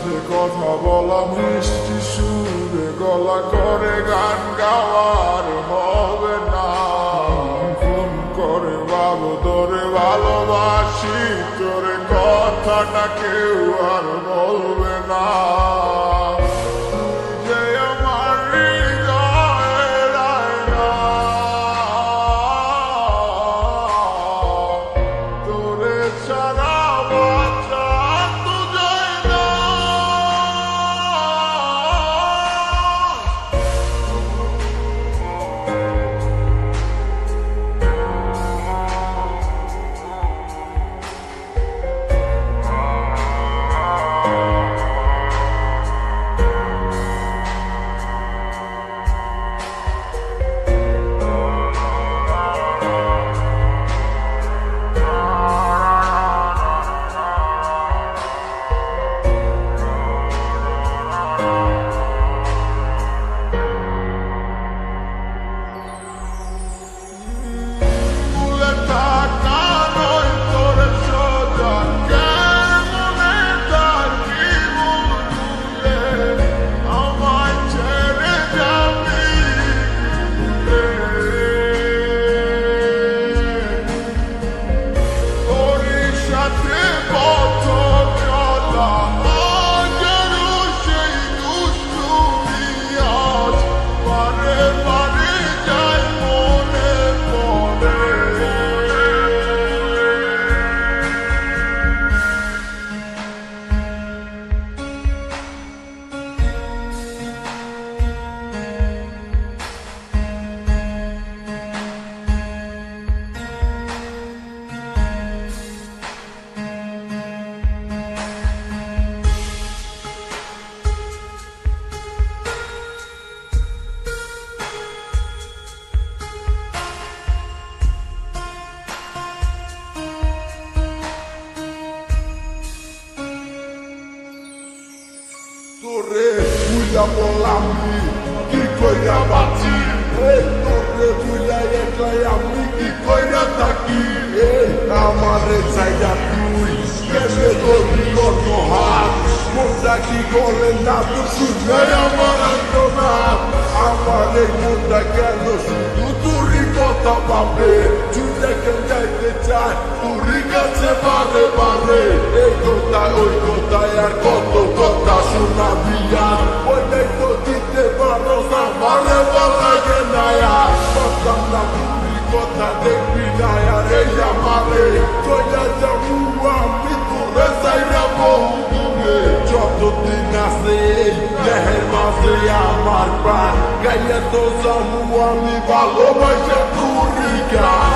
সাথে কথা বলা মিষ্টি সুরে গলা করে গান গাওয়ার হবে না। ফোন করে বাবু তোরে ভালোবাসি, তোরে কথাটা কেউ আর বলবে না। যে আমার হৃদয়ের আয়না, তোরে ছাড়া বাঁচা তো যায় না। তোরে বুঝা বললাম কি কইরা বাঁচি, তোরে বুঝা একলাই আমি কি কইরা থাকি। আমারে জায়গা তুই কেমনে করবি কত হাত, মনটা কি করে না তো শুনে আমার না। আমার এই মনটা কেন শুধু তোরই কথা ভাবে, চুলে কেন যাইতে চায় তোরই কাছে বারে বারে। এই কোথায় ওই কোথায় আর কত কথা শোনাবি আর, ওইটাই তো দিতে পারো আমারে বলাগে না আর। পারতাম না তোরই কথা দেখবি না আর, এই আমারে চলে যাবো আমি তোরে চাইরা বহু দূরে। যতদিন আছে এই দেহের মাঝে আমার প্রাণ, গাইয়া তো যাবো আমি ভালোবাসা তোরই গান।